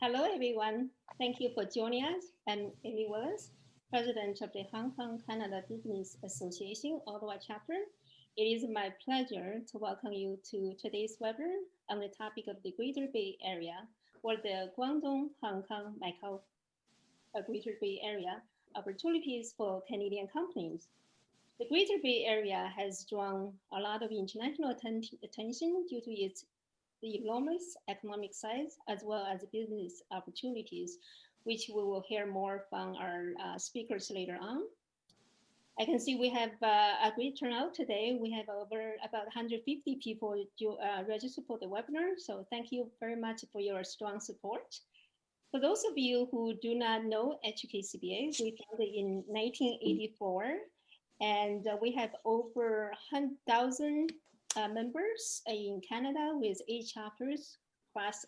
Hello, everyone. Thank you for joining us. I'm Amy Willis, President of the Hong Kong Canada Business Association Ottawa chapter. It is my pleasure to welcome you to today's webinar on the topic of the Greater Bay Area, or the Guangdong-Hong Kong-Macao Greater Bay Area, opportunities for Canadian companies. The Greater Bay Area has drawn a lot of international attention due to its enormous economic size as well as business opportunities, which we will hear more from our speakers later on. I can see we have a great turnout today. We have over about 150 people registered for the webinar. So thank you very much for your strong support. For those of you who do not know HKCBA, we founded in 1984, and we have over 100,000 members in Canada with 8 chapters across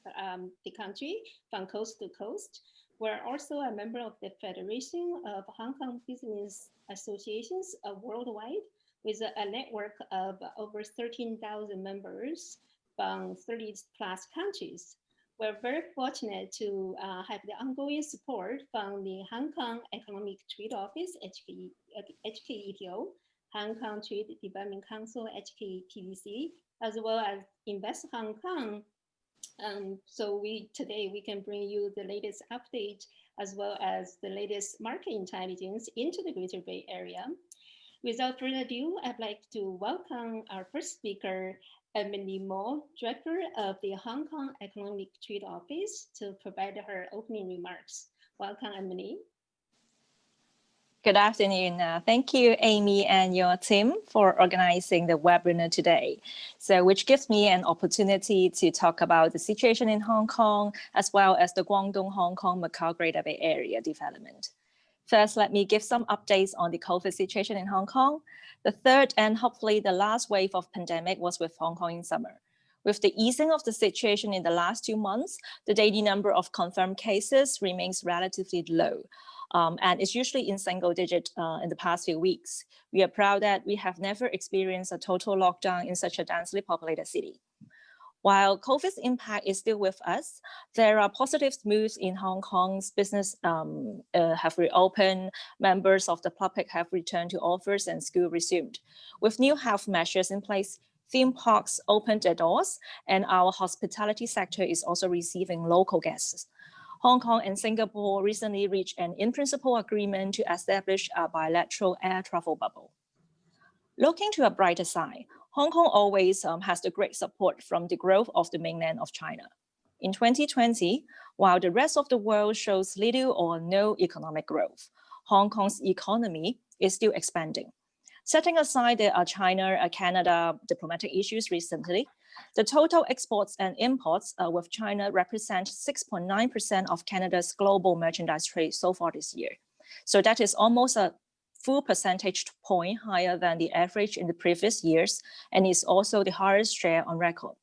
the country from coast to coast. We're also a member of the Federation of Hong Kong Business Associations worldwide with a network of over 13,000 members from 30 plus countries. We're very fortunate to have the ongoing support from the Hong Kong Economic Trade Office, HKETO, Hong Kong Trade Development Council, HKPDC, as well as Invest Hong Kong. So today we can bring you the latest update as well as the latest market intelligence into the Greater Bay Area. Without further ado, I'd like to welcome our first speaker, Emily Mo, Director of the Hong Kong Economic Trade Office, to provide her opening remarks. Welcome, Emily. Good afternoon. Thank you, Amy and your team for organizing the webinar today. Which gives me an opportunity to talk about the situation in Hong Kong, as well as the Guangdong-Hong Kong-Macao Greater Bay Area development. First, let me give some updates on the COVID situation in Hong Kong. The third and hopefully the last wave of pandemic was with Hong Kong in summer. With the easing of the situation in the last 2 months, the daily number of confirmed cases remains relatively low. And it's usually in single digit in the past few weeks. We are proud that we have never experienced a total lockdown in such a densely populated city. While COVID's impact is still with us, there are positive moves in Hong Kong's business have reopened, members of the public have returned to office and school resumed. With new health measures in place, theme parks opened their doors, and our hospitality sector is also receiving local guests. Hong Kong and Singapore recently reached an in-principle agreement to establish a bilateral air travel bubble. Looking to a brighter side, Hong Kong always has the great support from the growth of the mainland of China. In 2020, while the rest of the world shows little or no economic growth, Hong Kong's economy is still expanding. Setting aside the China-Canada diplomatic issues recently, the total exports and imports with China represent 6.9% of Canada's global merchandise trade so far this year. So that is almost a full percentage point higher than the average in the previous years, and is also the highest share on record.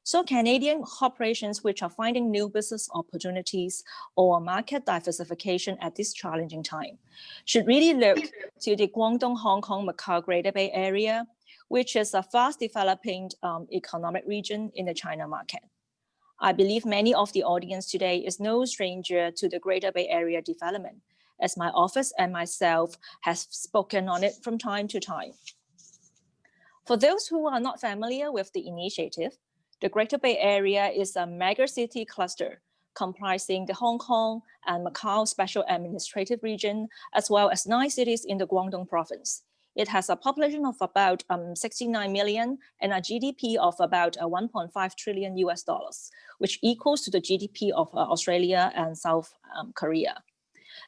So Canadian corporations which are finding new business opportunities or market diversification at this challenging time should really look to the Guangdong-Hong Kong-Macao Greater Bay Area, which is a fast developing economic region in the China market. I believe many of the audience today is no stranger to the Greater Bay Area development, as my office and myself have spoken on it from time to time. For those who are not familiar with the initiative, the Greater Bay Area is a mega city cluster comprising the Hong Kong and Macau Special Administrative Region, as well as 9 cities in the Guangdong Province. It has a population of about 69 million and a GDP of about 1.5 trillion US dollars, which equals to the GDP of Australia and South Korea.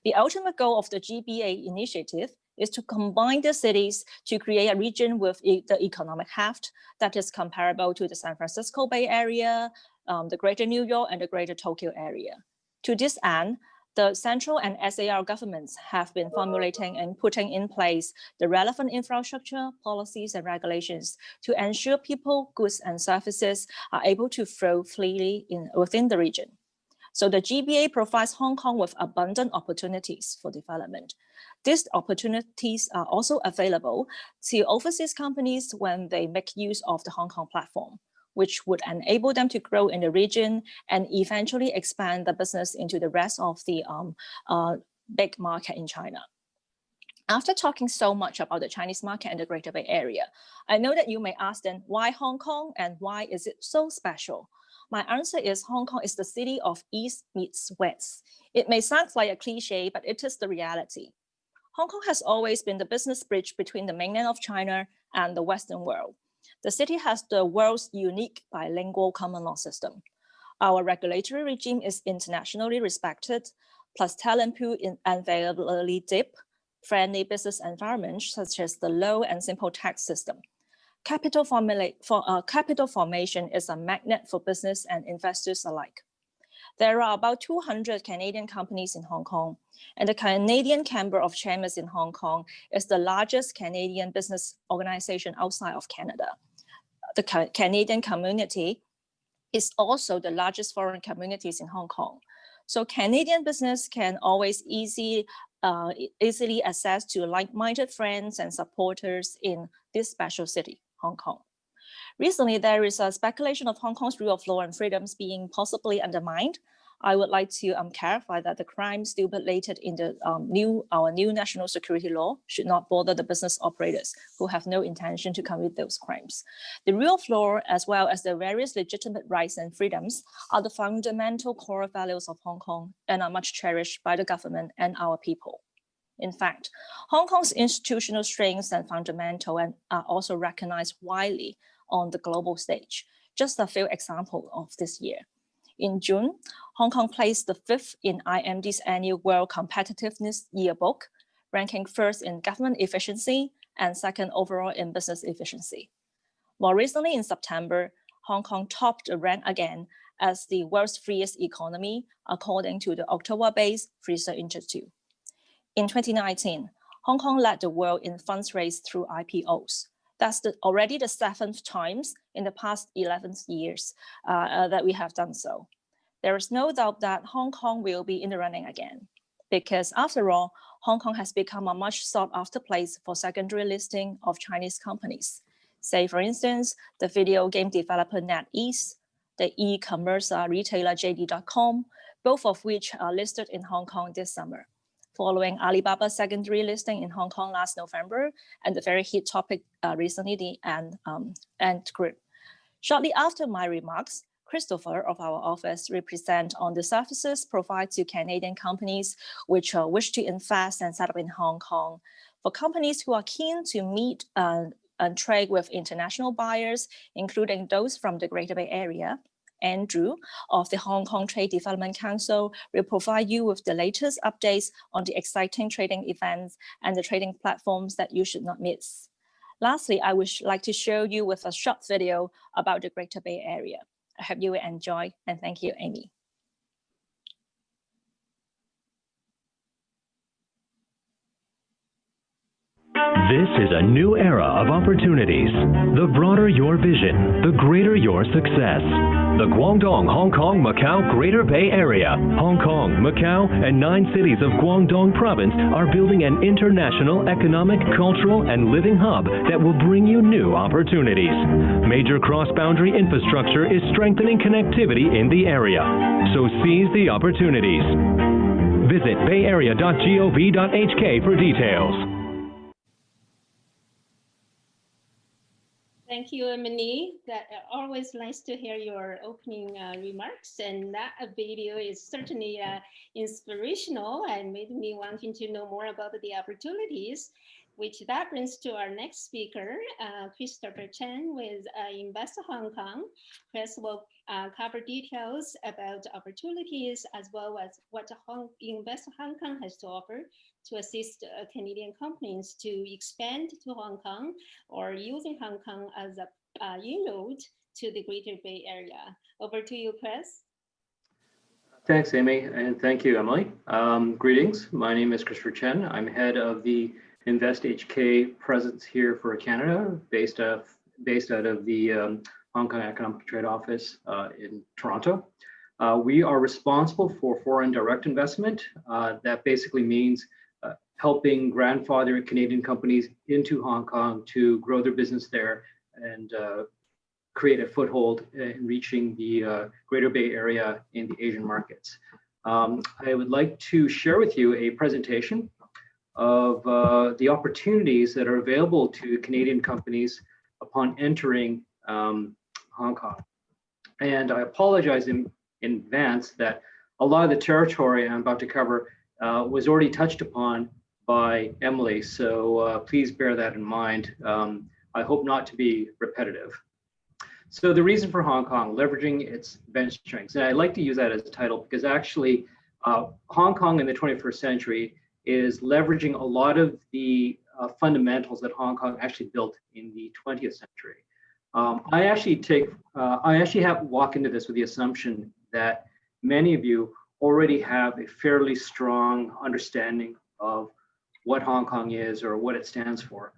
The ultimate goal of the GBA initiative is to combine the cities to create a region with the economic heft that is comparable to the San Francisco Bay Area, the Greater New York, and the Greater Tokyo area. To this end, the central and SAR governments have been formulating and putting in place the relevant infrastructure, policies, and regulations to ensure people, goods, and services are able to flow freely within the region. So the GBA provides Hong Kong with abundant opportunities for development. These opportunities are also available to overseas companies when they make use of the Hong Kong platform. which would enable them to grow in the region and eventually expand the business into the rest of the big market in China. After talking so much about the Chinese market and the Greater Bay Area, I know that you may ask then, why Hong Kong and why is it so special? My answer is Hong Kong is the city of East meets West. It may sound like a cliche, but it is the reality. Hong Kong has always been the business bridge between the mainland of China and the Western world. The city has the world's unique bilingual common law system. Our regulatory regime is internationally respected, plus talent pool invariably deep, friendly business environment such as the low and simple tax system. Capital formation is a magnet for business and investors alike. There are about 200 Canadian companies in Hong Kong, and the Canadian Chamber of Chambers in Hong Kong is the largest Canadian business organization outside of Canada. The Canadian community is also the largest foreign communities in Hong Kong. So Canadian business can always easily access to like-minded friends and supporters in this special city, Hong Kong. Recently, there is a speculation of Hong Kong's rule of law and freedoms being possibly undermined. I would like to clarify that the crimes stipulated in the our new national security law should not bother the business operators who have no intention to commit those crimes. The rule of law, as well as the various legitimate rights and freedoms, are the fundamental core values of Hong Kong and are much cherished by the government and our people. In fact, Hong Kong's institutional strengths and fundamental and are also recognized widely on the global stage. Just a few examples of this year. In June, Hong Kong placed the 5th in IMD's annual World Competitiveness Yearbook, ranking 1st in government efficiency and 2nd overall in business efficiency. More recently, in September, Hong Kong topped the rank again as the world's freest economy, according to the Ottawa-based Fraser Institute. In 2019, Hong Kong led the world in funds raised through IPOs. That's already the 7th times in the past 11 years that we have done so. There is no doubt that Hong Kong will be in the running again, because after all, Hong Kong has become a much sought after place for secondary listing of Chinese companies. Say, for instance, the video game developer NetEase, the e-commerce retailer JD.com, both of which are listed in Hong Kong this summer, following Alibaba's secondary listing in Hong Kong last November, and the very hit topic recently, the Ant Group. Shortly after my remarks, Christopher of our office represent on the services provided to Canadian companies which wish to invest and set up in Hong Kong. For companies who are keen to meet and trade with international buyers, including those from the Greater Bay Area, Andrew of the Hong Kong Trade Development Council will provide you with the latest updates on the exciting trading events and the trading platforms that you should not miss. Lastly, I would like to show you with a short video about the Greater Bay Area. I hope you will enjoy, and thank you, Amy. This is a new era of opportunities. The broader your vision, the greater your success. The Guangdong-Hong Kong-Macao Greater Bay Area, Hong Kong, Macau, and 9 cities of Guangdong Province are building an international economic, cultural, and living hub that will bring you new opportunities. Major cross-boundary infrastructure is strengthening connectivity in the area, so seize the opportunities. Visit bayarea.gov.hk for details. Thank you, Emily. That always nice to hear your opening remarks, and that video is certainly inspirational and made me wanting to know more about the opportunities, which that brings to our next speaker, Christopher Chen with Invest Hong Kong. Chris will cover details about opportunities as well as what Invest Hong Kong has to offer to assist Canadian companies to expand to Hong Kong or using Hong Kong as a inroad to the Greater Bay Area. Over to you, Chris. Thanks, Amy, and thank you, Emily. Greetings. My name is Christopher Chen. I'm head of the Invest HK presence here for Canada, based out of the Hong Kong Economic Trade Office in Toronto. We are responsible for foreign direct investment. That basically means helping grandfather Canadian companies into Hong Kong to grow their business there and create a foothold in reaching the Greater Bay Area in the Asian markets. I would like to share with you a presentation of the opportunities that are available to Canadian companies upon entering Hong Kong. And I apologize in advance that a lot of the territory I'm about to cover was already touched upon by Emily, so please bear that in mind. I hope not to be repetitive. So the reason for Hong Kong, leveraging its bench strengths, and I like to use that as a title because actually Hong Kong in the 21st century is leveraging a lot of the fundamentals that Hong Kong actually built in the 20th century. I actually have walk into this with the assumption that many of you already have a fairly strong understanding of what Hong Kong is or what it stands for.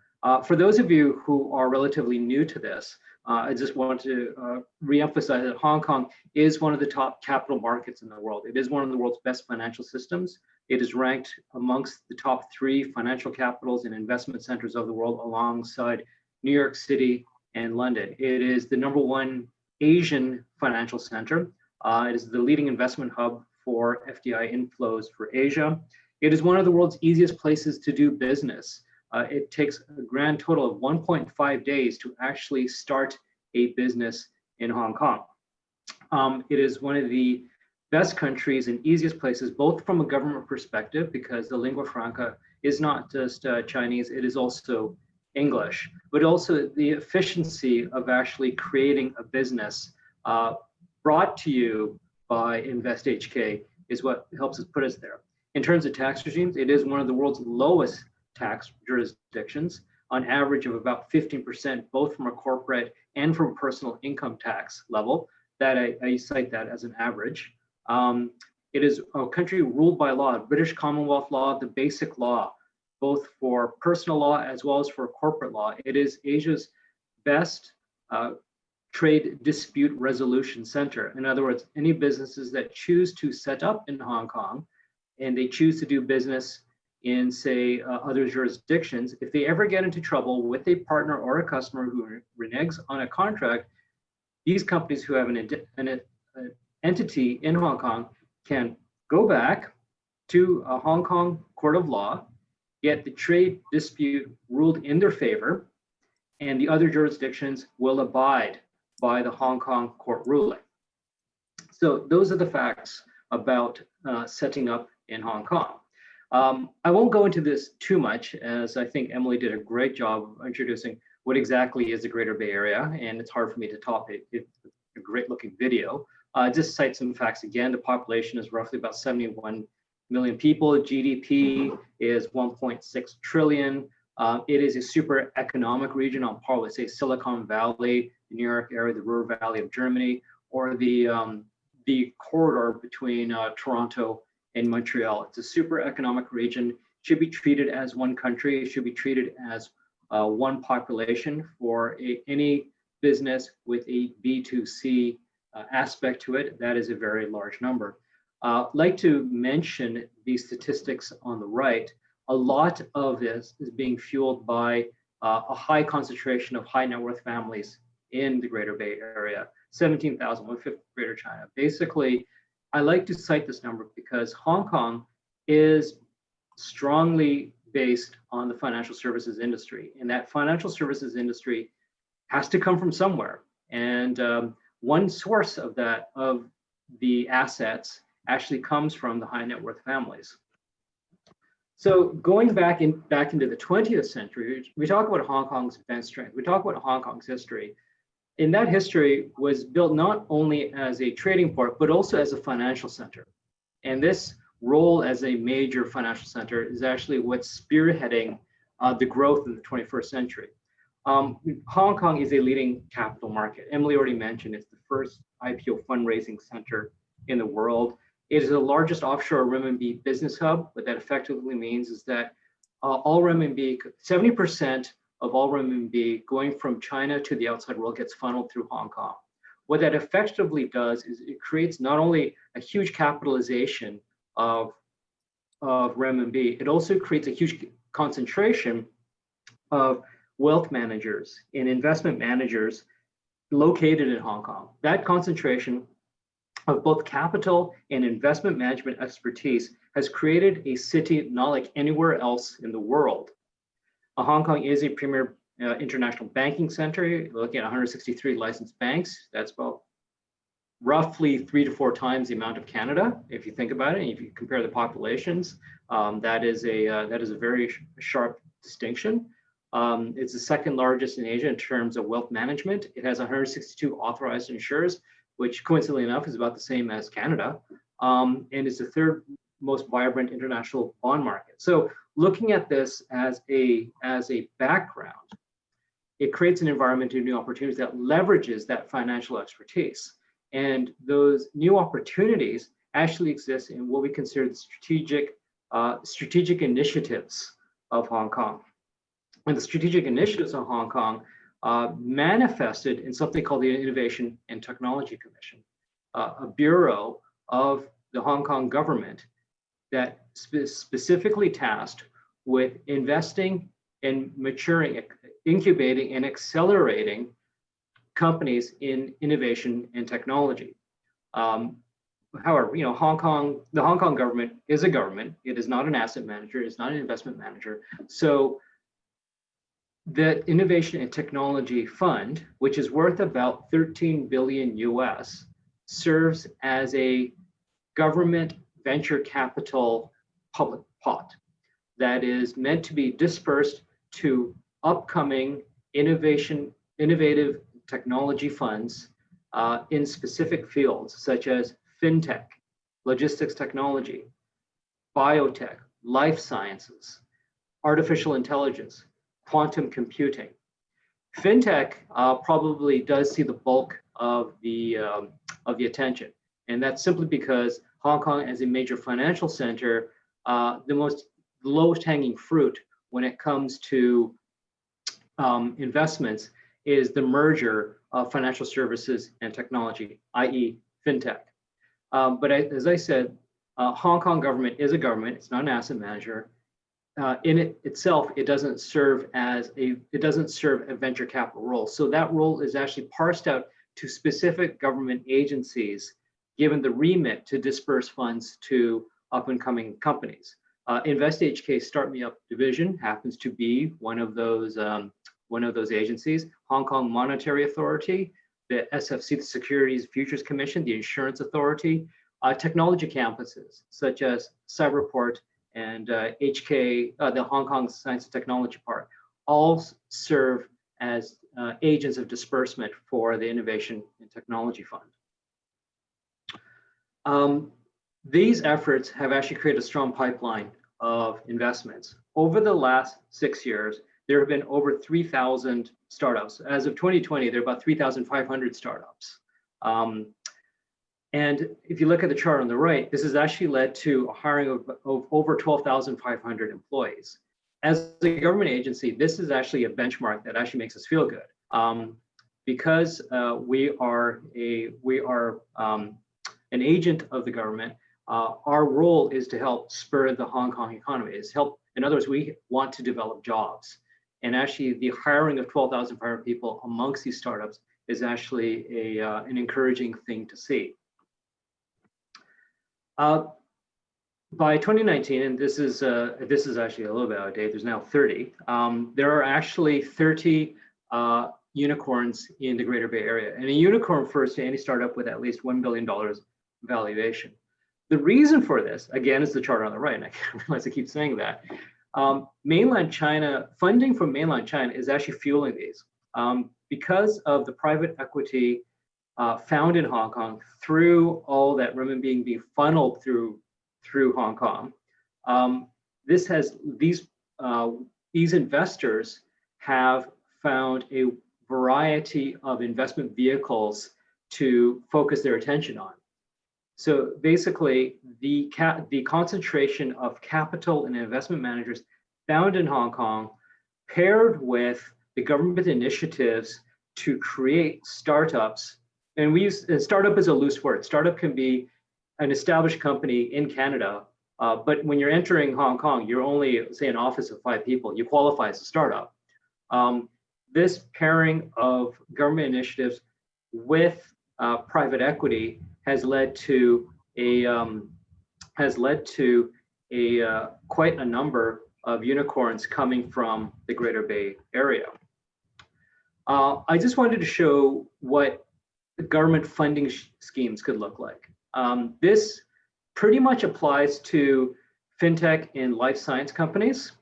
For those of you who are relatively new to this, I just want to reemphasize that Hong Kong is one of the top capital markets in the world. It is one of the world's best financial systems. It is ranked amongst the top 3 financial capitals and investment centers of the world alongside New York City and London. It is the #1 Asian financial center. It is the leading investment hub for FDI inflows for Asia. It is one of the world's easiest places to do business. It takes a grand total of 1.5 days to actually start a business in Hong Kong. It is one of the best countries and easiest places, both from a government perspective, because the lingua franca is not just Chinese, it is also English, but also the efficiency of actually creating a business brought to you by InvestHK is what helps us put us there. In terms of tax regimes, it is one of the world's lowest tax jurisdictions, on average of about 15%, both from a corporate and from personal income tax level. That I cite that as an average. It is a country ruled by law, British Commonwealth law, the basic law, both for personal law as well as for corporate law. It is Asia's best trade dispute resolution center. In other words, any businesses that choose to set up in Hong Kong and they choose to do business in, say, other jurisdictions, if they ever get into trouble with a partner or a customer who reneges on a contract, these companies who have an entity in Hong Kong can go back to a Hong Kong court of law, get the trade dispute ruled in their favor, and the other jurisdictions will abide by the Hong Kong court ruling. So those are the facts about setting up in Hong Kong. I won't go into this too much, as I think Emily did a great job of introducing what exactly is the Greater Bay Area, and it's hard for me to top it. It's a great looking video. Just cite some facts again. The population is roughly about 71 million people. GDP is 1.6 trillion. It is a super economic region on par with, say, Silicon Valley, the New York area, the Ruhr Valley of Germany, or the corridor between Toronto and Montreal. It's a super economic region. It should be treated as one country. It should be treated as one population for any business with a B2C aspect to it. That is a very large number. Like to mention these statistics on the right. A lot of this is being fueled by a high concentration of high net worth families in the Greater Bay Area, 17,000, 1/5 of Greater China. Basically, I like to cite this number because Hong Kong is strongly based on the financial services industry, and that financial services industry has to come from somewhere. And one source of that, of the assets, actually comes from the high net worth families. So going back into the 20th century, we talk about Hong Kong's bench strength. We talk about Hong Kong's history. And that history was built not only as a trading port, but also as a financial center. And this role as a major financial center is actually what's spearheading the growth in the 21st century. Hong Kong is a leading capital market. Emily already mentioned it's the first IPO fundraising center in the world. It is the largest offshore renminbi business hub. What that effectively means is that all renminbi, 70% of all renminbi going from China to the outside world gets funneled through Hong Kong. What that effectively does is it creates not only a huge capitalization of renminbi, it also creates a huge concentration of wealth managers and investment managers located in Hong Kong. That concentration of both capital and investment management expertise has created a city not like anywhere else in the world. Hong Kong is a premier international banking center. You're looking at 163 licensed banks. That's about roughly 3 to 4 times the amount of Canada, if you think about it. And if you compare the populations, that is a very sharp distinction. It's the second largest in Asia in terms of wealth management. It has 162 authorized insurers, which coincidentally enough is about the same as Canada, and is the third most vibrant international bond market. So looking at this as a background, it creates an environment of new opportunities that leverages that financial expertise. And those new opportunities actually exist in what we consider the strategic initiatives of Hong Kong. And the strategic initiatives of Hong Kong manifested in something called the Innovation and Technology Commission, a bureau of the Hong Kong government that specifically tasked with investing in maturing, incubating, and accelerating companies in innovation and technology. However, the Hong Kong government is a government. It is not an asset manager. It's not an investment manager. So the Innovation and Technology Fund, which is worth about 13 billion US, serves as a government venture capital public pot that is meant to be dispersed to upcoming innovative technology funds in specific fields such as fintech, logistics technology, biotech, life sciences, artificial intelligence, quantum computing. Fintech probably does see the bulk of the attention, and that's simply because Hong Kong, as a major financial center, the most lowest hanging fruit when it comes to investments is the merger of financial services and technology, i.e. fintech. But as I said, Hong Kong government is a government. It's not an asset manager. In it itself, it doesn't serve a venture capital role. So that role is actually parsed out to specific government agencies, given the remit to disperse funds to up and coming companies. InvestHK Start Me Up division happens to be one of those agencies. Hong Kong Monetary Authority, the SFC, the Securities Futures Commission, the Insurance Authority, technology campuses such as Cyberport and the Hong Kong Science and Technology Park, all serve as agents of disbursement for the Innovation and Technology Fund. These efforts have actually created a strong pipeline of investments. Over the last 6 years, there have been over 3,000 startups. As of 2020, there are about 3,500 startups. And if you look at the chart on the right, this has actually led to a hiring of over 12,500 employees. As a government agency, this is actually a benchmark that actually makes us feel good. Because we are an agent of the government, our role is to help spur the Hong Kong economy. In other words, we want to develop jobs. And actually, the hiring of 12,500 people amongst these startups is actually an encouraging thing to see. By 2019, and this is actually a little bit out of date, there's now 30. There are actually 30 unicorns in the Greater Bay Area. And a unicorn refers to any startup with at least $1 billion valuation. The reason for this, again, is the chart on the right, and I realize I keep saying that. Mainland China, funding from mainland China is actually fueling these. Because of the private equity found in Hong Kong through all that renminbi being funneled through Hong Kong, these investors have found a variety of investment vehicles to focus their attention on. So basically, the concentration of capital and investment managers found in Hong Kong, paired with the government initiatives to create startups, and we use startup as a loose word. Startup can be an established company in Canada, but when you're entering Hong Kong, you're only, say, an office of 5 people. You qualify as a startup. This pairing of government initiatives with private equity has led to quite a number of unicorns coming from the Greater Bay Area. I just wanted to show what the government funding schemes could look like. This pretty much applies to fintech and life science companies.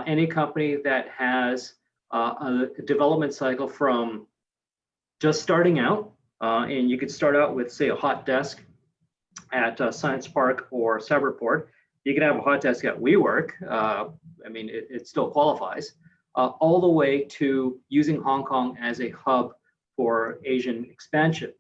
Any company that has a development cycle from just starting out, and you could start out with, say, a hot desk at Science Park or Cyberport. You can have a hot desk at WeWork. I mean, it still qualifies, all the way to using Hong Kong as a hub for Asian expansion.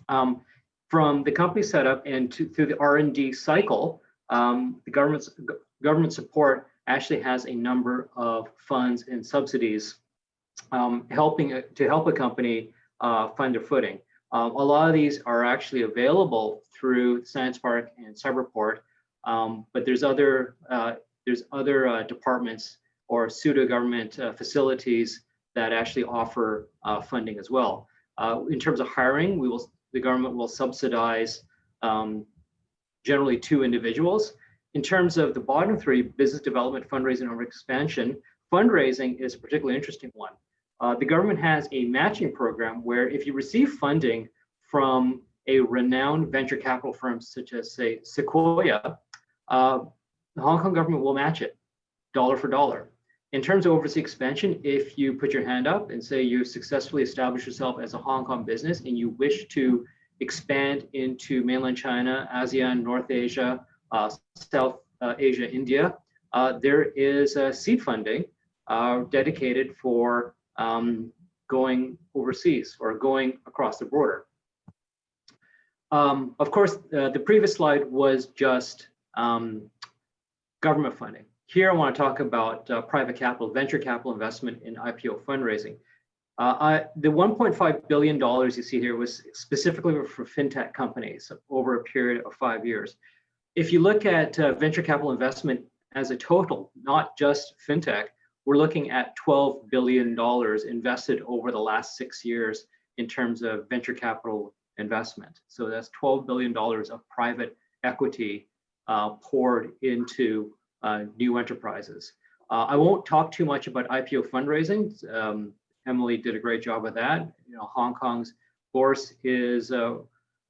From the company setup and through the R&D cycle, the government support actually has a number of funds and subsidies helping to help a company find their footing. A lot of these are actually available through Science Park and Cyberport, but there's other departments or pseudo-government facilities that actually offer funding as well. In terms of hiring, the government will subsidize generally 2 individuals. In terms of the bottom 3, business development, fundraising, or expansion, fundraising is a particularly interesting one. The government has a matching program where if you receive funding from a renowned venture capital firm such as, say, Sequoia, the Hong Kong government will match it dollar for dollar. In terms of overseas expansion, if you put your hand up and say you successfully established yourself as a Hong Kong business and you wish to expand into mainland China, ASEAN, North Asia, South Asia, India, there is seed funding dedicated for going overseas or going across the border. Of course, the previous slide was just government funding. Here I want to talk about private capital, venture capital investment in IPO fundraising. The $1.5 billion you see here was specifically for fintech companies over a period of 5 years. If you look at venture capital investment as a total, not just fintech, we're looking at $12 billion invested over the last 6 years in terms of venture capital investment. So that's $12 billion of private equity poured into new enterprises. I won't talk too much about IPO fundraising. Emily did a great job with that. You know, Hong Kong's course is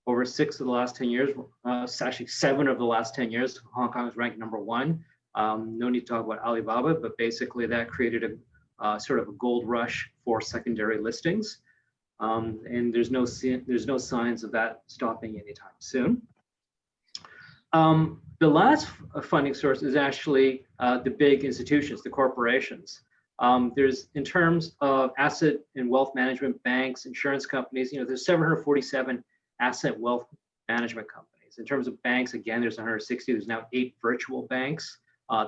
over 6 of the last 10 years, actually 7 of the last 10 years, Hong Kong is ranked #1. No need to talk about Alibaba, but basically that created a sort of a gold rush for secondary listings. And there's no signs of that stopping anytime soon. The last funding source is actually the big institutions, the corporations. There's, in terms of asset and wealth management, banks, insurance companies, you know, there's 747 asset wealth management companies. In terms of banks, again, there's 160. There's now 8 virtual banks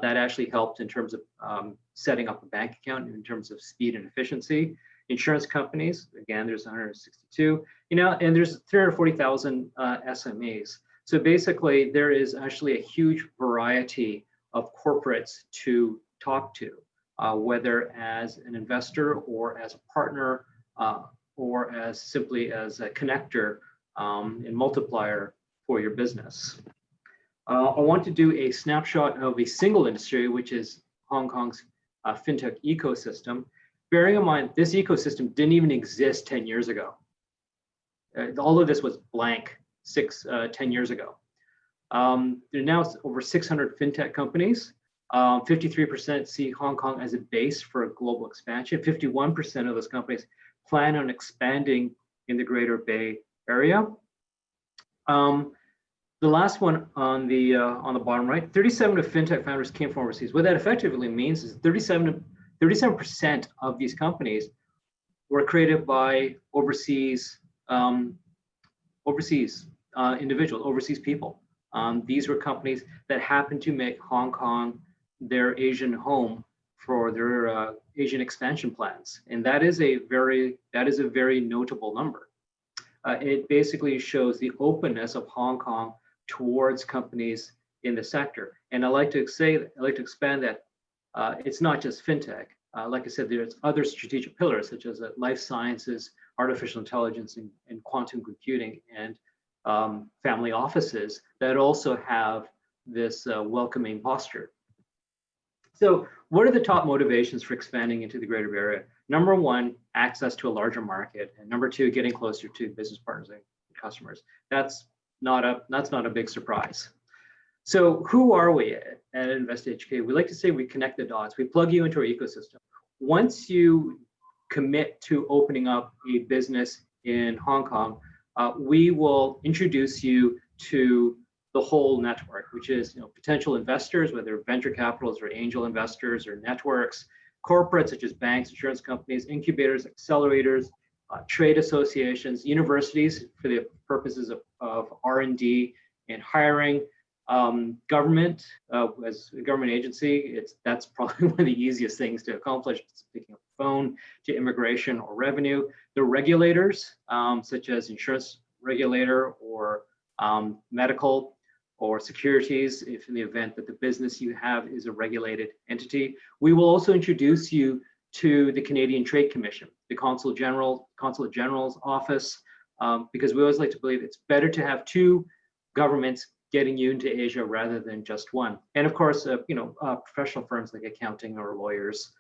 that actually helped in terms of setting up a bank account in terms of speed and efficiency. Insurance companies, again, there's 162. You know, and there's 340,000 SMEs. So basically, there is actually a huge variety of corporates to talk to, whether as an investor or as a partner or as simply as a connector and multiplier for your business. I want to do a snapshot of a single industry, which is Hong Kong's fintech ecosystem. Bearing in mind, this ecosystem didn't even exist 10 years ago. All of this was blank 10 years ago. There are now over 600 fintech companies. 53% see Hong Kong as a base for a global expansion. 51% of those companies plan on expanding in the Greater Bay Area. The last one on the bottom right, 37 of fintech founders came from overseas. What that effectively means is 37% of these companies were created by overseas individuals, overseas people. These were companies that happened to make Hong Kong their Asian home for their Asian expansion plans, and that is a very notable number. It basically shows the openness of Hong Kong towards companies in the sector. And I like to expand that it's not just fintech. like I said, there's other strategic pillars such as life sciences, artificial intelligence, and quantum computing, and family offices that also have this welcoming posture. So what are the top motivations for expanding into the Greater Bay Area? Number one, access to a larger market, and number two, getting closer to business partners and customers. That's not a big surprise. So who are we at InvestHK? We like to say we connect the dots. We plug you into our ecosystem. Once you commit to opening up a business in Hong Kong, we will introduce you to the whole network, which is potential investors, whether venture capitals or angel investors or networks, corporates such as banks, insurance companies, incubators, accelerators, trade associations, universities for the purposes of R&D and hiring, government as a government agency. That's probably one of the easiest things to accomplish. It's picking up the phone, to immigration or revenue. The regulators, such as insurance regulator or medical or securities, if in the event that the business you have is a regulated entity. We will also introduce you to the Canadian Trade Commission, the Consulate General's office, because we always like to believe it's better to have two governments getting you into Asia rather than just one. And of course, professional firms like accounting or lawyers,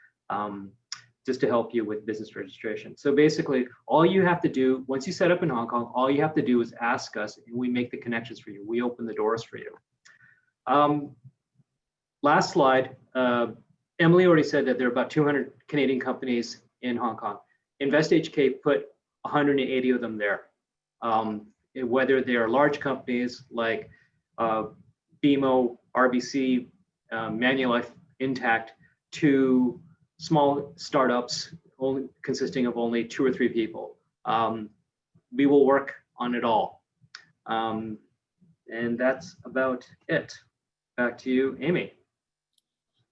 just to help you with business registration. So basically, all you have to do, once you set up in Hong Kong, all you have to do is ask us and we make the connections for you. We open the doors for you. Last slide, Emily already said that there are about 200 Canadian companies in Hong Kong. InvestHK put 180 of them there. Whether they are large companies like BMO, RBC, Manulife, Intact, to small startups consisting of only 2 or 3 people. We will work on it all. And that's about it. Back to you, Amy.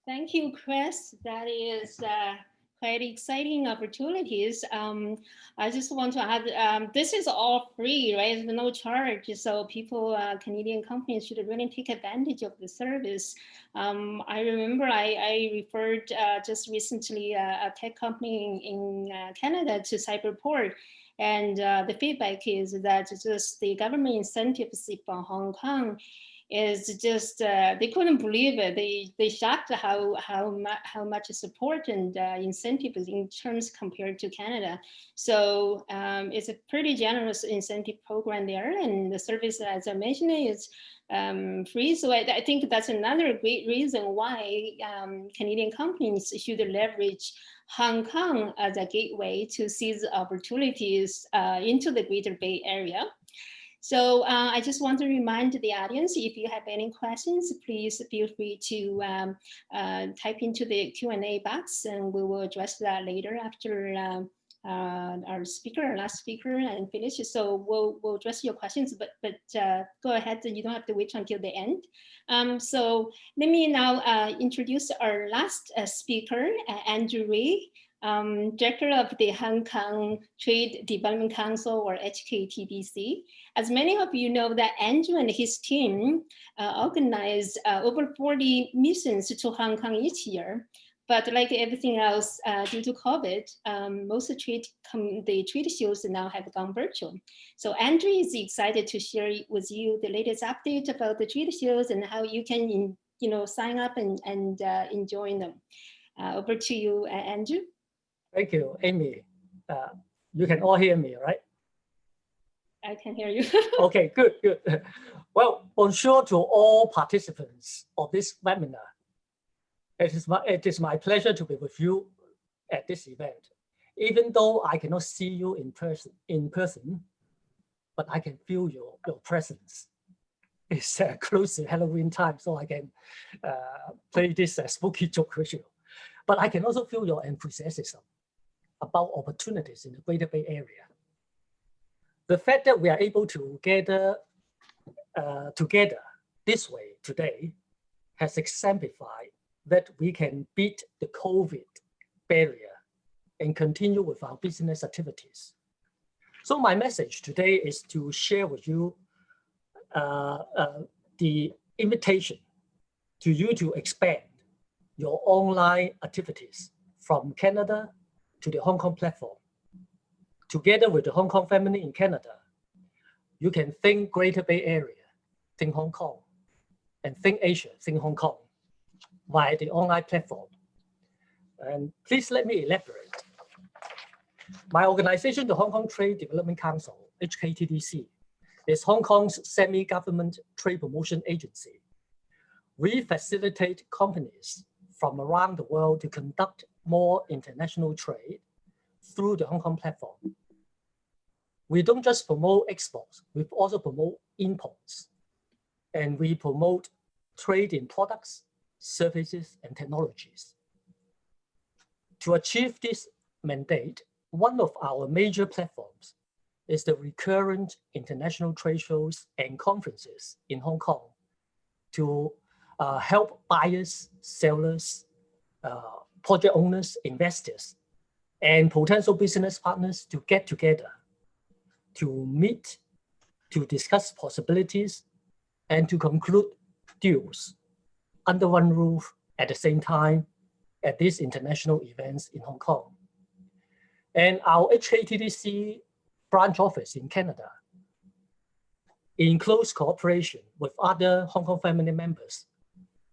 Thank you, Chris. That is quite exciting opportunities. I just want to add, this is all free, right? There's no charge. So people, Canadian companies should really take advantage of the service. I remember I referred just recently a tech company in Canada to Cyberport. And the feedback is that just the government incentives from Hong Kong is just, they couldn't believe it. They shocked how much support and incentives in terms compared to Canada. So it's a pretty generous incentive program there, and the service, as I mentioned, is free. So I think that's another great reason why Canadian companies should leverage Hong Kong as a gateway to seize opportunities into the Greater Bay Area. So I just want to remind the audience, if you have any questions, please feel free to type into the Q&A box, and we will address that later after our last speaker, and finish. So we'll address your questions, but go ahead, you don't have to wait until the end. So let me now introduce our last speaker, Andrew Ray, Director of the Hong Kong Trade Development Council, or HKTBC. As many of you know, that Andrew and his team organize over 40 missions to Hong Kong each year. But like everything else, due to COVID, most of the trade shows now have gone virtual. So Andrew is excited to share with you the latest update about the trade shows and how you can sign up and enjoy them. Over to you, Andrew. Thank you, Amy. You can all hear me, right? I can hear you. Okay, good. Well, bonjour to all participants of this webinar. It is my pleasure to be with you at this event. Even though I cannot see you in person, but I can feel your presence. It's close to Halloween time, so I can play this spooky joke with you. But I can also feel your enthusiasm about opportunities in the Greater Bay Area. The fact that we are able to gather together this way today has exemplified that we can beat the COVID barrier and continue with our business activities. So my message today is to share with you the invitation to you to expand your online activities from Canada to the Hong Kong platform. Together with the Hong Kong family in Canada, you can think Greater Bay Area, think Hong Kong, and think Asia, think Hong Kong, via the online platform. And please let me elaborate. My organization, the Hong Kong Trade Development Council, HKTDC, is Hong Kong's semi-government trade promotion agency. We facilitate companies from around the world to conduct more international trade through the Hong Kong platform. We don't just promote exports, we also promote imports. And we promote trade in products, services, and technologies. To achieve this mandate, one of our major platforms is the recurrent international trade shows and conferences in Hong Kong to help buyers, sellers, project owners, investors, and potential business partners to get together, to meet, to discuss possibilities, and to conclude deals under one roof at the same time at these international events in Hong Kong. And our HKTDC branch office in Canada, in close cooperation with other Hong Kong family members,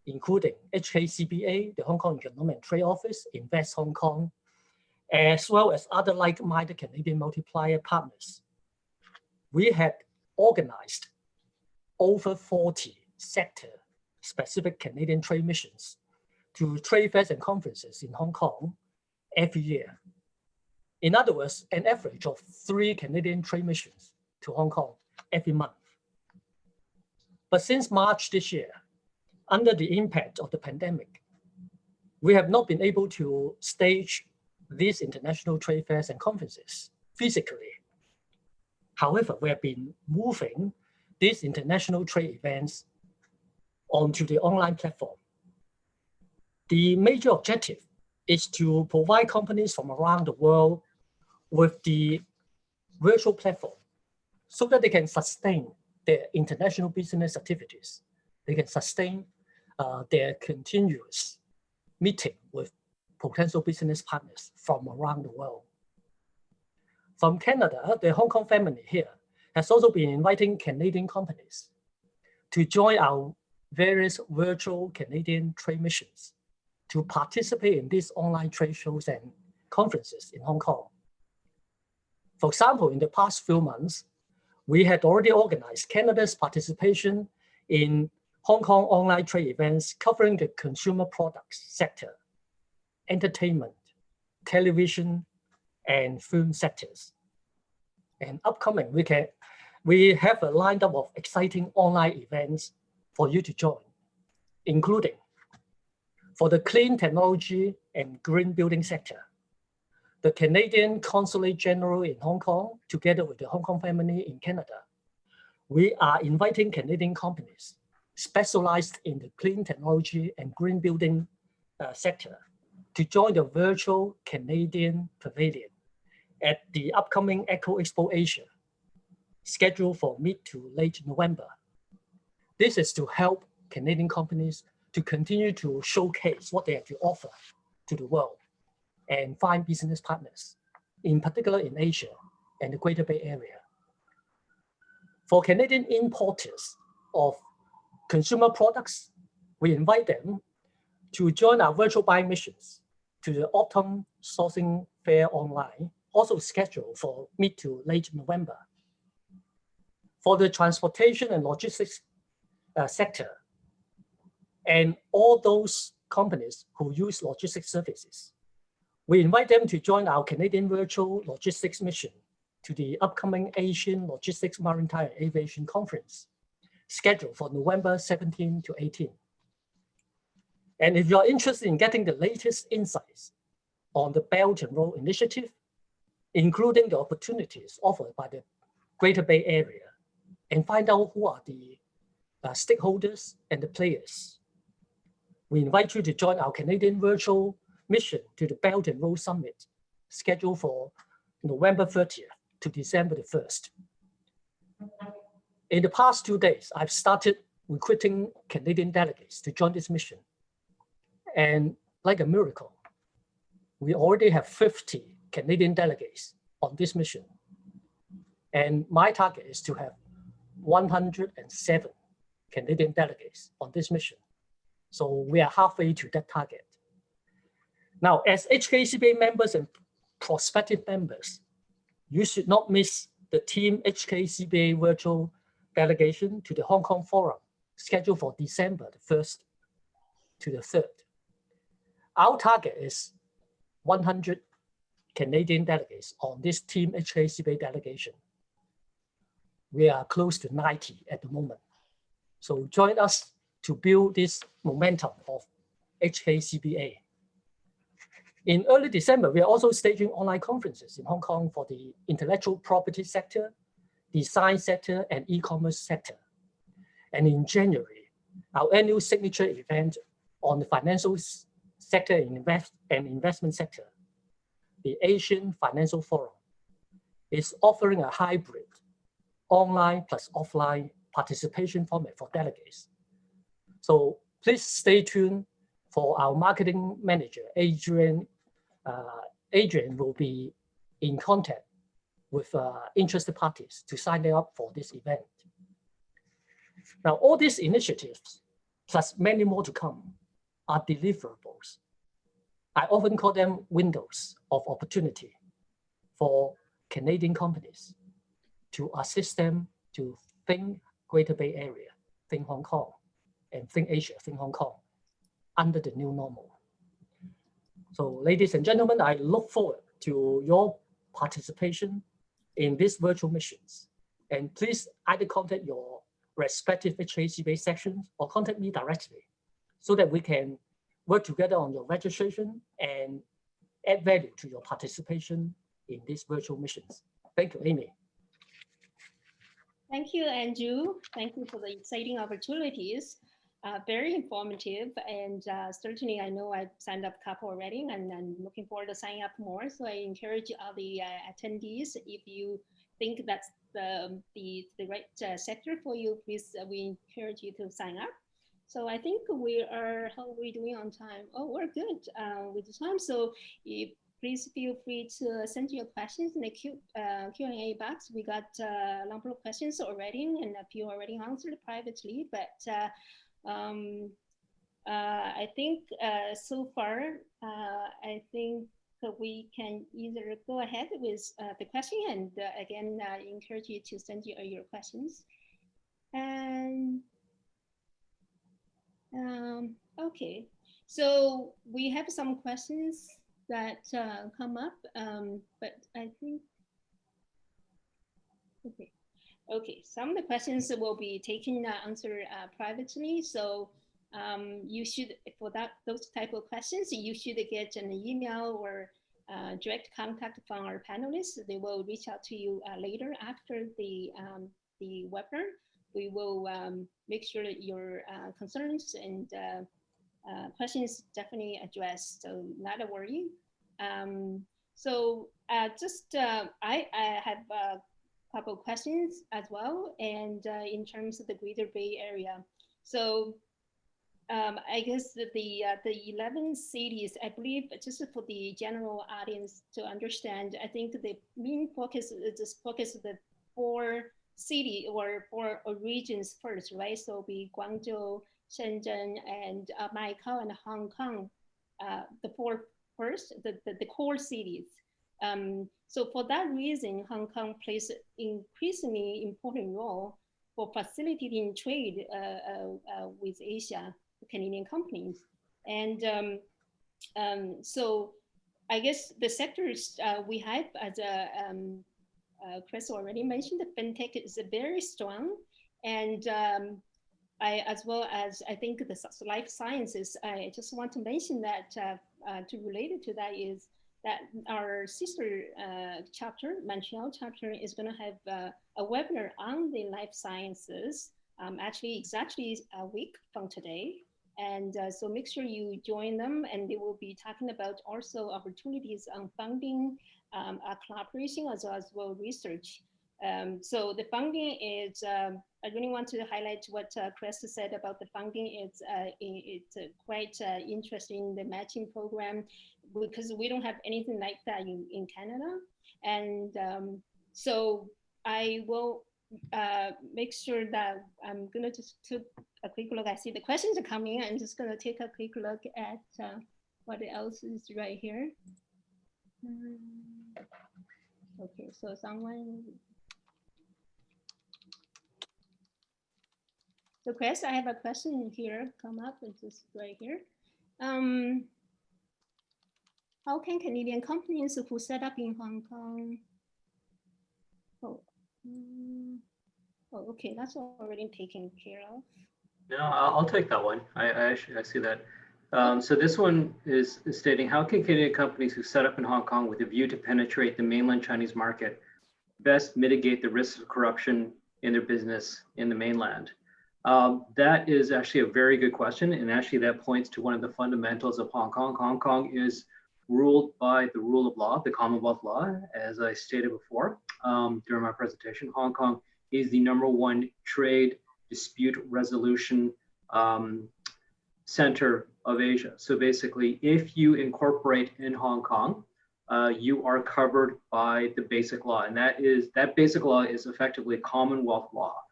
including HKCBA, the Hong Kong Economic and Trade Office, Invest Hong Kong, as well as other like-minded Canadian multiplier partners. We had organized over 40 sector-specific Canadian trade missions to trade fairs and conferences in Hong Kong every year. In other words, an average of 3 Canadian trade missions to Hong Kong every month. But since March this year, under the impact of the pandemic, we have not been able to stage these international trade fairs and conferences physically. However, we have been moving these international trade events onto the online platform. The major objective is to provide companies from around the world with the virtual platform so that they can sustain their international business activities. They can sustain their continuous meeting with potential business partners from around the world. From Canada, the Hong Kong family here has also been inviting Canadian companies to join our various virtual Canadian trade missions to participate in these online trade shows and conferences in Hong Kong. For example, in the past few months, we had already organized Canada's participation in Hong Kong online trade events covering the consumer products sector, entertainment, television, and film sectors. And upcoming, we have a lineup of exciting online events for you to join, including for the clean technology and green building sector, the Canadian Consulate General in Hong Kong, together with the Hong Kong family in Canada, we are inviting Canadian companies specialized in the clean technology and green building sector to join the virtual Canadian Pavilion at the upcoming Eco Expo Asia, scheduled for mid to late November. This is to help Canadian companies to continue to showcase what they have to offer to the world and find business partners, in particular in Asia and the Greater Bay Area. For Canadian importers of consumer products, we invite them to join our virtual buying missions to the Autumn Sourcing Fair online, also scheduled for mid to late November. For the transportation and logistics sector, and all those companies who use logistics services, we invite them to join our Canadian Virtual Logistics Mission to the upcoming Asian Logistics, Maritime, and Aviation Conference, scheduled for November 17 to 18. And if you're interested in getting the latest insights on the Belt and Road Initiative, including the opportunities offered by the Greater Bay Area, and find out who are the stakeholders and the players, we invite you to join our Canadian virtual mission to the Belt and Road Summit, scheduled for November 30th to December the 1st. In the past 2 days, I've started recruiting Canadian delegates to join this mission. And like a miracle, we already have 50 Canadian delegates on this mission. And my target is to have 107 Canadian delegates on this mission. So we are halfway to that target. Now, as HKCBA members and prospective members, you should not miss the Team HKCBA virtual delegation to the Hong Kong Forum, scheduled for December the 1st to the 3rd. Our target is 100 Canadian delegates on this Team HKCBA delegation. We are close to 90 at the moment. So join us to build this momentum of HKCBA. In early December, we are also staging online conferences in Hong Kong for the intellectual property sector, design sector, and e-commerce sector. And in January, our annual signature event on the financial sector and investment sector, the Asian Financial Forum, is offering a hybrid online plus offline participation format for delegates. So please stay tuned for our marketing manager, Adrian. Adrian will be in contact with interested parties to sign up for this event. Now, all these initiatives, plus many more to come, are deliverables. I often call them windows of opportunity for Canadian companies to assist them to think Greater Bay Area, think Hong Kong, and think Asia, think Hong Kong, under the new normal. So ladies and gentlemen, I look forward to your participation in these virtual missions. And please either contact your respective HKCBA sections or contact me directly so that we can work together on your registration and add value to your participation in these virtual missions. Thank you, Amy. Thank you, Andrew. Thank you for the exciting opportunities. Very informative, and certainly I know I've signed up a couple already, and I'm looking forward to signing up more. So I encourage all the attendees, if you think that's the right sector for you, please, we encourage you to sign up. So I think we are, how are we doing on time? Oh, we're good with the time. So please feel free to send your questions in the Q&A box. We got a number of questions already, and a few already answered privately, but I think so far, I think we can either go ahead with the question, and again, I encourage you to send your questions. And okay, so we have some questions that come up, but I think, okay. Okay, some of the questions will be taken answered privately. So you should, for those type of questions, you should get an email or direct contact from our panelists. They will reach out to you later after the webinar. We will make sure that your concerns and questions definitely addressed. So not a worry. I have couple of questions as well, and in terms of the Greater Bay Area. So I guess that the 11 cities, I believe, just for the general audience to understand, I think the main focus is just focus the 4 cities or 4 regions first, right? So be Guangzhou, Shenzhen, and Macau and Hong Kong, the 4 first, the core cities. So for that reason, Hong Kong plays an increasingly important role for facilitating trade with Asia, Canadian companies. And so I guess the sectors we have, as Chris already mentioned, the fintech is very strong. And as well as I think the life sciences, I just want to mention that to relate it to that is that our sister chapter, Montreal chapter, is going to have a webinar on the life sciences, actually exactly a week from today. And so make sure you join them, and they will be talking about also opportunities on funding, collaboration, as well as research. So the funding is, I really want to highlight what Chris said about the funding. It's quite interesting, the matching program. because we don't have anything like that in Canada. And so I will make sure that I'm gonna just take a quick look. I see the questions are coming. I'm just gonna take a quick look at what else is right here. Okay, so someone. So Chris, I have a question here come up. It's just right here. How can Canadian companies who set up in Hong Kong? Oh, okay, that's already taken care of. No, I'll take that one. I see that. So this one is stating, how can Canadian companies who set up in Hong Kong with a view to penetrate the mainland Chinese market best mitigate the risks of corruption in their business in the mainland? That is actually a very good question. And actually that points to one of the fundamentals of Hong Kong. Hong Kong is ruled by the rule of law, the Commonwealth law, as I stated before during my presentation. Hong Kong is the #1 trade dispute resolution center of Asia. So basically, if you incorporate in Hong Kong, you are covered by the basic law. And that basic law is effectively Commonwealth law.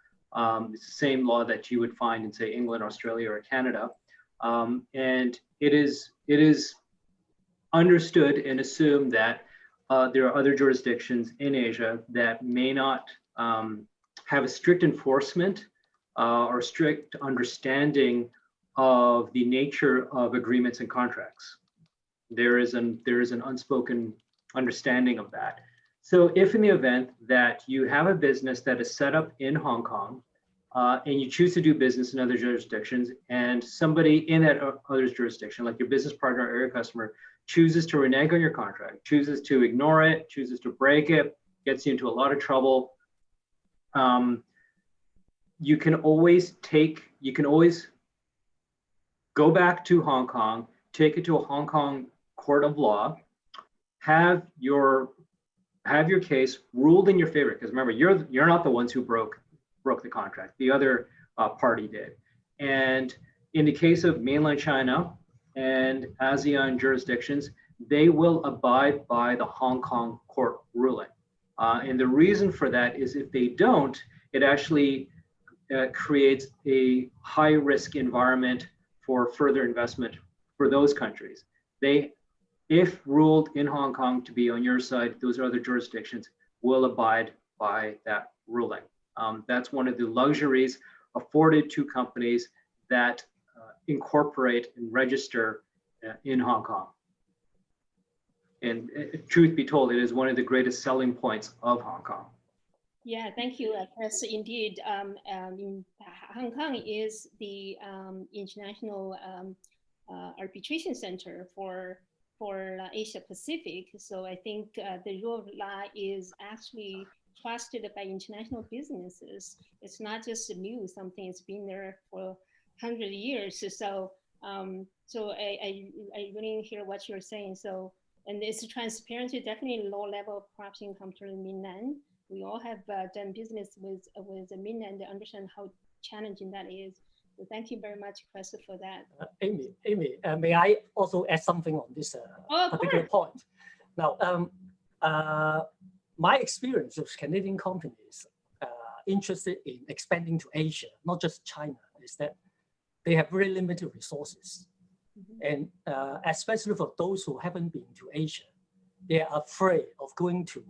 It's the same law that you would find in, say, England, Australia, or Canada. And it is understood and assumed that there are other jurisdictions in Asia that may not have a strict enforcement or strict understanding of the nature of agreements and contracts. There is an unspoken understanding of that. So if in the event that you have a business that is set up in Hong Kong and you choose to do business in other jurisdictions, and somebody in that other jurisdiction, like your business partner or your customer, chooses to renege on your contract, chooses to ignore it, chooses to break it, gets you into a lot of trouble, you can always go back to Hong Kong, take it to a Hong Kong court of law, have your case ruled in your favor. Because remember, you're not the ones who broke the contract. The other party did. And in the case of mainland China and ASEAN jurisdictions, they will abide by the Hong Kong court ruling. And the reason for that is if they don't, it actually creates a high risk environment for further investment for those countries. If ruled in Hong Kong to be on your side, those other jurisdictions will abide by that ruling. That's one of the luxuries afforded to companies that incorporate and register in Hong Kong. And truth be told, it is one of the greatest selling points of Hong Kong. Yeah, thank you. Yes, indeed, Hong Kong is the international arbitration center for Asia Pacific. So I think the rule of law is actually trusted by international businesses. It's not just new, something that's been there for 100 years. So so I really hear what you're saying. So, and it's transparency, definitely low level of corruption compared to mainland. We all have done business with the mainland to understand how challenging that is. So thank you very much, Chris, for that. Amy, may I also add something on this particular point? Now, my experience with Canadian companies interested in expanding to Asia, not just China, is that they have very limited resources. And especially for those who haven't been to Asia, they are afraid of going to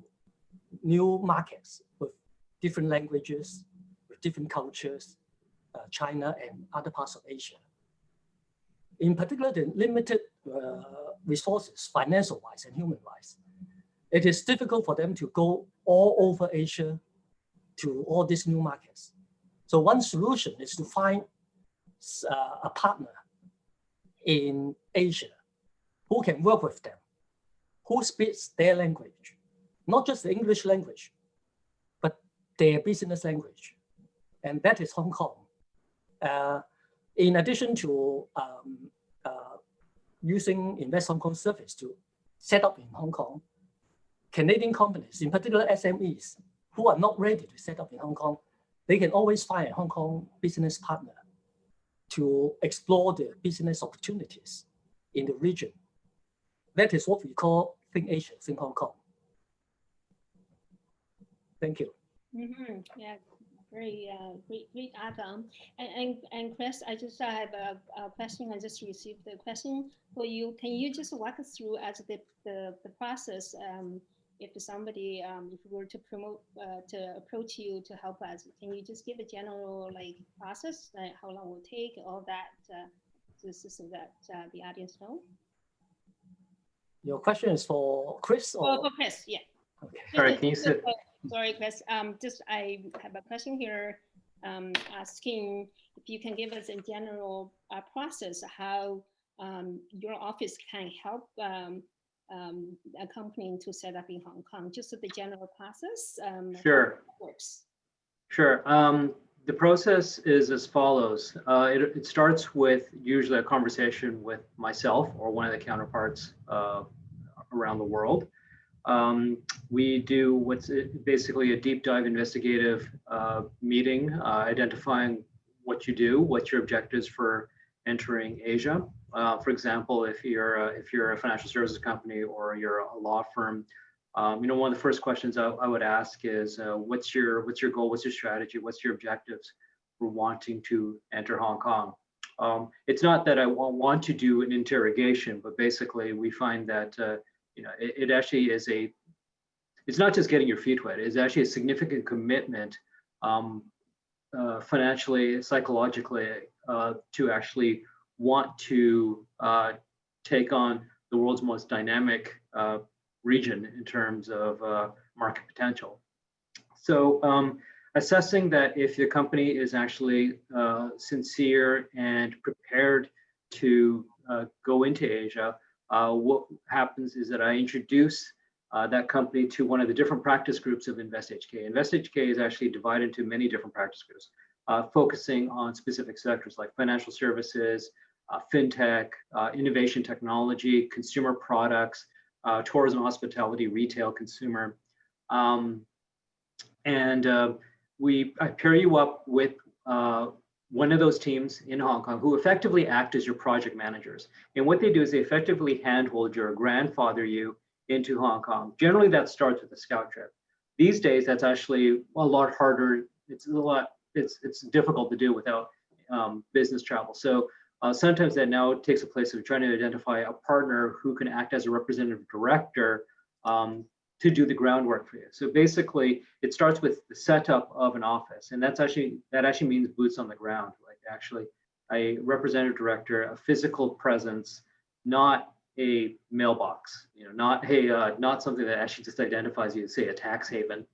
new markets with different languages, with different cultures, China and other parts of Asia. In particular, the limited resources, financial-wise and human-wise, it is difficult for them to go all over Asia to all these new markets. So one solution is to find a partner in Asia who can work with them, who speaks their language, not just the English language, but their business language. And that is Hong Kong. In addition to using Invest Hong Kong service to set up in Hong Kong, Canadian companies, in particular SMEs, who are not ready to set up in Hong Kong, they can always find a Hong Kong business partner to explore the business opportunities in the region. That is what we call Think Asia, Think Hong Kong. Thank you. Yeah, very great add-on. And Chris, I just have a question. I just received the question for you. Can you just walk us through as the process? If somebody, if we were to promote, to approach you to help us, can you just give a general process, how long it will take, all that, so that the audience know? Your question is for Chris? Or? For Chris, yeah. Okay. Sorry, can you say? Sorry, Chris. I have a question here asking if you can give us a general process how your office can help a company to set up in Hong Kong, just the general process. Sure. Works. Sure. The process is as follows. It starts with usually a conversation with myself or one of the counterparts around the world. We do what's basically a deep dive investigative meeting, identifying what you do, what's your objectives for entering Asia. For example, if you're a financial services company or you're a law firm, one of the first questions I would ask is, what's your goal, what's your strategy, what's your objectives for wanting to enter Hong Kong? It's not that I want to do an interrogation, but basically we find that it actually is it's not just getting your feet wet, it's actually a significant commitment financially, psychologically, to actually want to take on the world's most dynamic region in terms of market potential. So assessing that if the company is actually sincere and prepared to go into Asia, what happens is that I introduce that company to one of the different practice groups of InvestHK. InvestHK is actually divided into many different practice groups, focusing on specific sectors like financial services, fintech, innovation technology, consumer products, tourism, hospitality, retail, consumer. I pair you up with one of those teams in Hong Kong who effectively act as your project managers. And what they do is they effectively handhold you or grandfather you into Hong Kong. Generally, that starts with a scout trip. These days, that's actually a lot harder. It's difficult to do without business travel. So sometimes that now takes a place of trying to identify a partner who can act as a representative director to do the groundwork for you. So basically, it starts with the setup of an office, and that actually means boots on the ground, like actually a representative director, a physical presence, not a mailbox, not something that actually just identifies you as, say, a tax haven.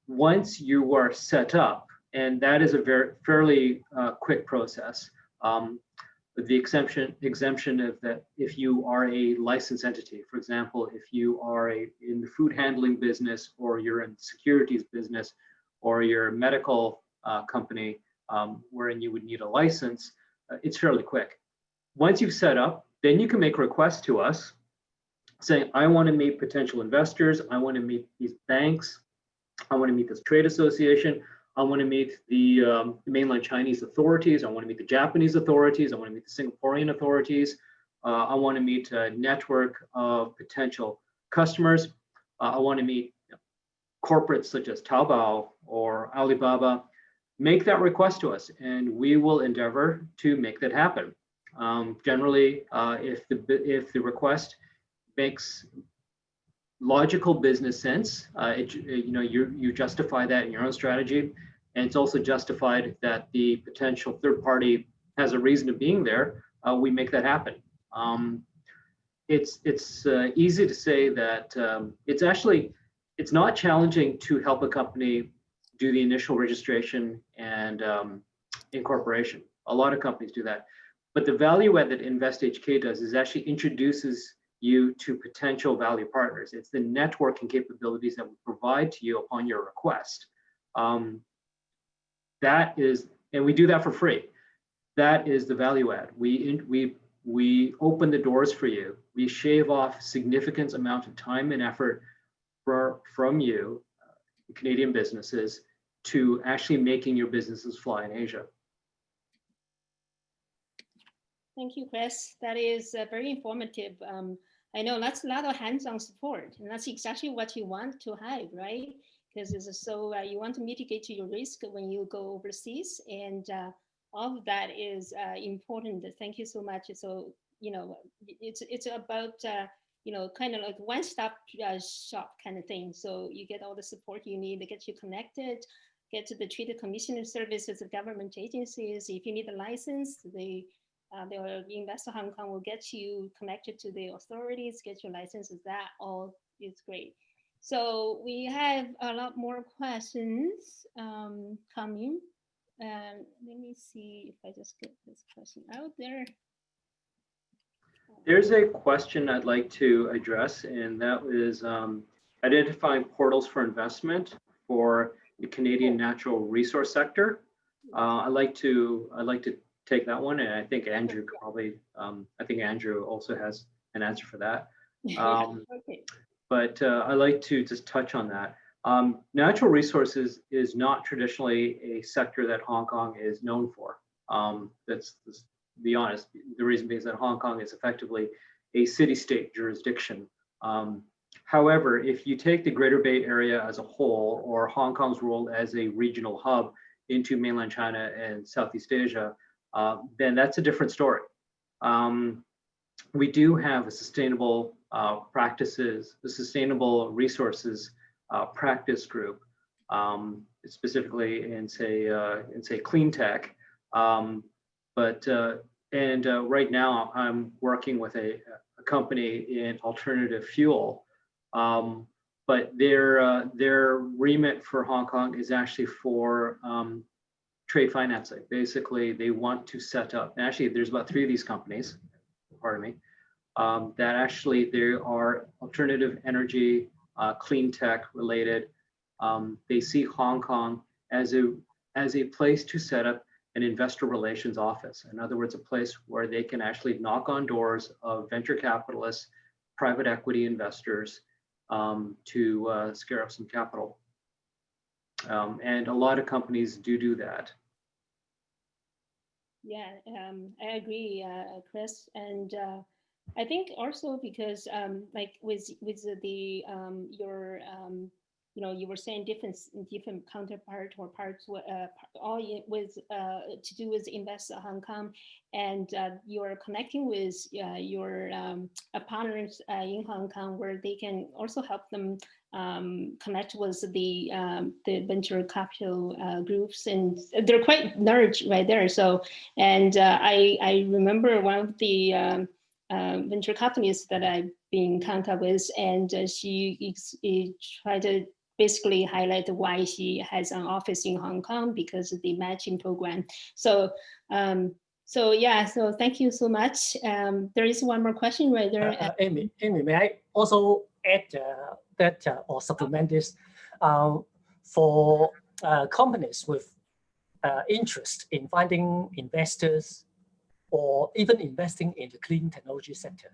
Once you are set up, and that is a fairly quick process. The exemption of that, if you are a licensed entity, for example, if you are in the food handling business, or you're in the securities business, or you're a medical company wherein you would need a license, it's fairly quick. Once you've set up, then you can make requests to us saying, I want to meet potential investors, I want to meet these banks, I want to meet this trade association, I want to meet the mainland Chinese authorities, I want to meet the Japanese authorities, I want to meet the Singaporean authorities, I want to meet a network of potential customers, I want to meet corporates such as Taobao or Alibaba. Make that request to us and we will endeavor to make that happen. Generally, if the request makes logical business sense, you justify that in your own strategy, and it's also justified that the potential third party has a reason of being there, we make that happen. It's easy to say that it's not challenging to help a company do the initial registration and incorporation. A lot of companies do that. But the value add that InvestHK does is actually introduces you to potential value partners. It's the networking capabilities that we provide to you upon your request. And we do that for free. That is the value add. We open the doors for you. We shave off significant amount of time and effort from you, Canadian businesses, to actually making your businesses fly in Asia. Thank you, Chris. That is very informative. I know that's a lot of hands-on support, and that's exactly what you want to have, right? Because it's so you want to mitigate your risk when you go overseas, and all of that is important. Thank you so much. So it's about kind of like one-stop shop kind of thing. So you get all the support you need to get you connected, get to the trade commission services of government agencies. If you need a license, the Investor Hong Kong will get you connected to the authorities, get your licenses. That all is great. So we have a lot more questions coming. Let me see if I just get this question out there. There's a question I'd like to address, and that is identifying portals for investment for the Canadian natural resource sector. I'd like to take that one, and I think Andrew could probably, I think Andrew also has an answer for that. Okay. But I'd like to just touch on that. Natural resources is not traditionally a sector that Hong Kong is known for. Let's be honest. The reason being is that Hong Kong is effectively a city-state jurisdiction. However, if you take the Greater Bay Area as a whole, or Hong Kong's role as a regional hub into mainland China and Southeast Asia, then that's a different story. We do have a sustainable practices, the sustainable resources practice group, specifically in say clean tech. Right now I'm working with a company in alternative fuel, but their remit for Hong Kong is actually for trade financing. Basically, they want to set up, and actually there's about 3 of these companies, pardon me, that actually there are alternative energy, clean tech related. They see Hong Kong as a place to set up an investor relations office. In other words, a place where they can actually knock on doors of venture capitalists, private equity investors to scare up some capital. And a lot of companies do that. Yeah, I agree, Chris. And I think also because like with the your you were saying different counterpart or parts all with to do with Invest Hong Kong, and you're connecting with your partners in Hong Kong, where they can also help them connect with the venture capital groups, and they're quite large right there. So, and I remember one of the venture companies that I've been in contact with, and she tried to basically highlight why she has an office in Hong Kong because of the matching program. So, so yeah, so thank you so much. There is one more question right there. Amy, may I also add that or supplement this for companies with interest in finding investors or even investing in the clean technology sector.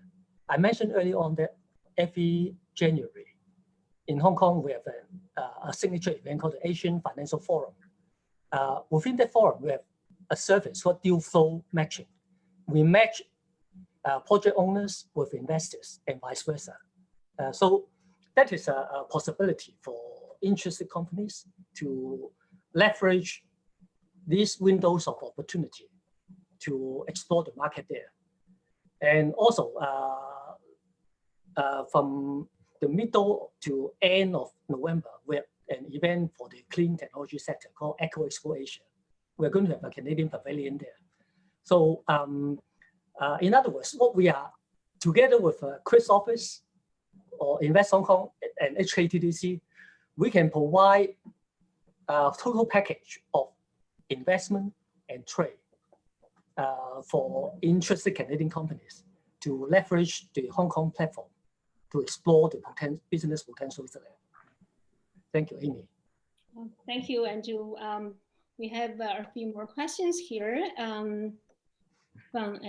I mentioned earlier on that every January in Hong Kong, we have a signature event called the Asian Financial Forum. Within that forum, we have a service called deal flow matching. We match project owners with investors and vice versa. So that is a possibility for interested companies to leverage these windows of opportunity to explore the market there. And also from the middle to end of November, we have an event for the clean technology sector called Eco Expo Asia. We're going to have a Canadian pavilion there. So in other words, what we are together with Chris' office or Invest Hong Kong and HKTDC, we can provide a total package of investment and trade for interested Canadian companies to leverage the Hong Kong platform to explore the business potentials there. Thank you, Amy. Thank you, Andrew. We have a few more questions here from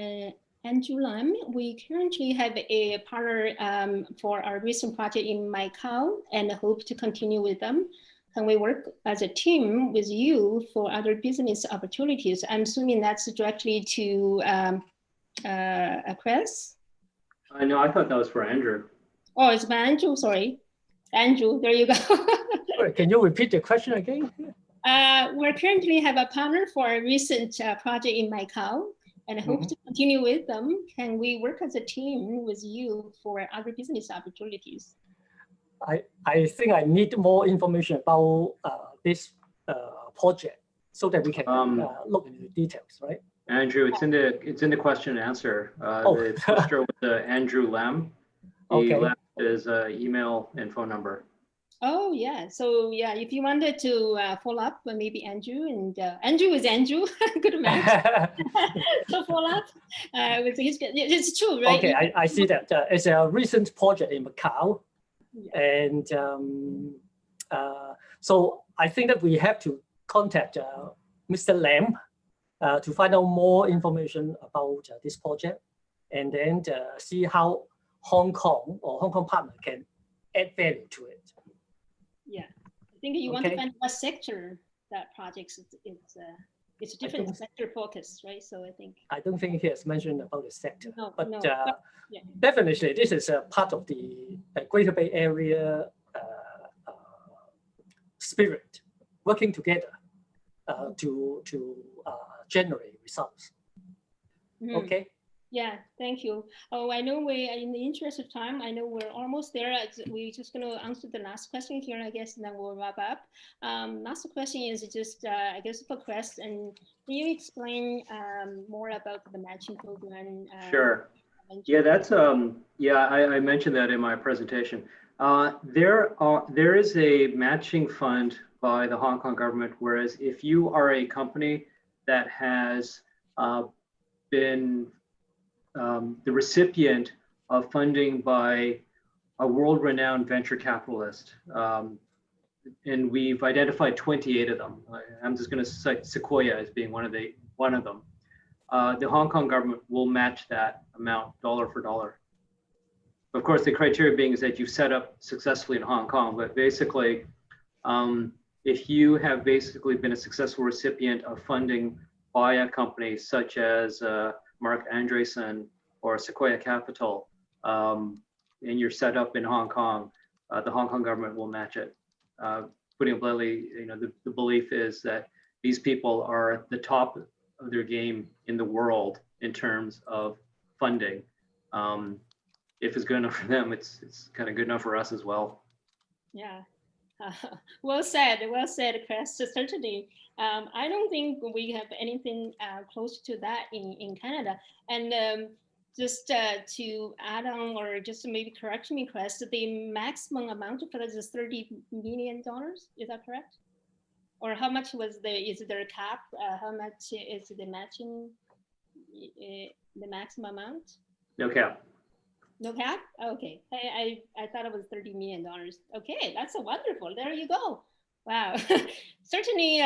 Andrew Lam. We currently have a partner for our recent project in Macau and hope to continue with them. Can we work as a team with you for other business opportunities? I'm assuming that's directly to Chris? No, I thought that was for Andrew. Oh, it's by Andrew, sorry. Andrew, there you go. Sorry, can you repeat the question again? We currently have a partner for a recent project in Macau and hope to continue with them. Can we work as a team with you for other business opportunities? I think I need more information about this project so that we can look into the details, right? Andrew, it's in the question and answer. The poster with Andrew Lam. He left his email and phone number. Oh yeah, so yeah, if you wanted to follow up, maybe Andrew and Andrew is Andrew, good match. So follow up with his. It's true, right? Okay, I see that. It's a recent project in Macau, and so I think that we have to contact Mr. Lam to find out more information about this project, and then see how Hong Kong or Hong Kong partner can add value to it. Yeah, I think you want to find what sector that project it's a different sector focus, right? So I don't think he has mentioned about the sector, but yeah. Definitely this is a part of the Greater Bay Area spirit, working together to generate results. Okay. Yeah, thank you. Oh, I know in the interest of time, I know we're almost there. We're just going to answer the last question here, I guess, and then we'll wrap up. Last question is just, I guess, for Chris, and can you explain more about the matching program? Sure. Yeah, that's I mentioned that in my presentation. There is a matching fund by the Hong Kong government, whereas if you are a company that has been the recipient of funding by a world-renowned venture capitalist, and we've identified 28 of them. I'm just going to cite Sequoia as being one of them. The Hong Kong government will match that amount dollar for dollar. Of course, the criteria being is that you've set up successfully in Hong Kong, but basically, if you have basically been a successful recipient of funding by a company such as Mark Andreessen or Sequoia Capital, and you're set up in Hong Kong, the Hong Kong government will match it. Putting it bluntly, the belief is that these people are at the top of their game in the world in terms of funding. If it's good enough for them, it's kind of good enough for us as well. Yeah. Well said, Chris. Certainly, I don't think we have anything close to that in Canada. And just to add on, or just to maybe correct me, Chris, the maximum amount for this is $30 million. Is that correct? Or how much is there a cap? How much is the matching, the maximum amount? No cap. No cap? Okay. I thought it was $30 million. Okay, that's wonderful. There you go. Wow. Certainly,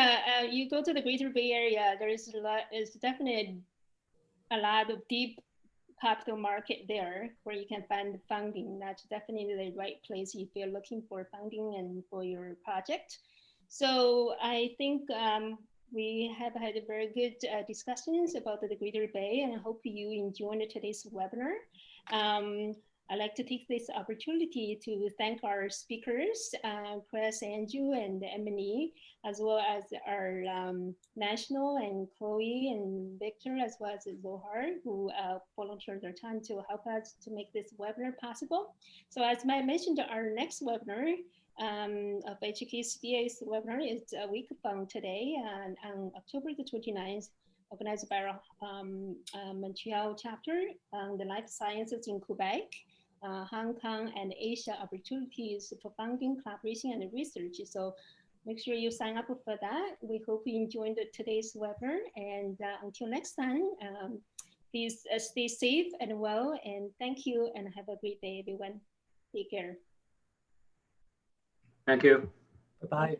you go to the Greater Bay Area, there is definitely a lot of deep capital market there where you can find funding. That's definitely the right place if you're looking for funding and for your project. So I think we have had a very good discussions about the Greater Bay, and I hope you enjoyed today's webinar. I'd like to take this opportunity to thank our speakers, Chris, Andrew, and Emily, as well as our national, and Chloe and Victor, as well as Zohar, who volunteered their time to help us to make this webinar possible. So as I mentioned, our next webinar of HKCBA's webinar is a week from today, on October the 29th, organized by our Montreal chapter on the life sciences in Quebec, Hong Kong and Asia opportunities for funding, collaboration, and research. So make sure you sign up for that. We hope you enjoyed today's webinar, and until next time, please stay safe and well, and thank you, and have a great day, everyone. Take care. Thank you. Bye-bye.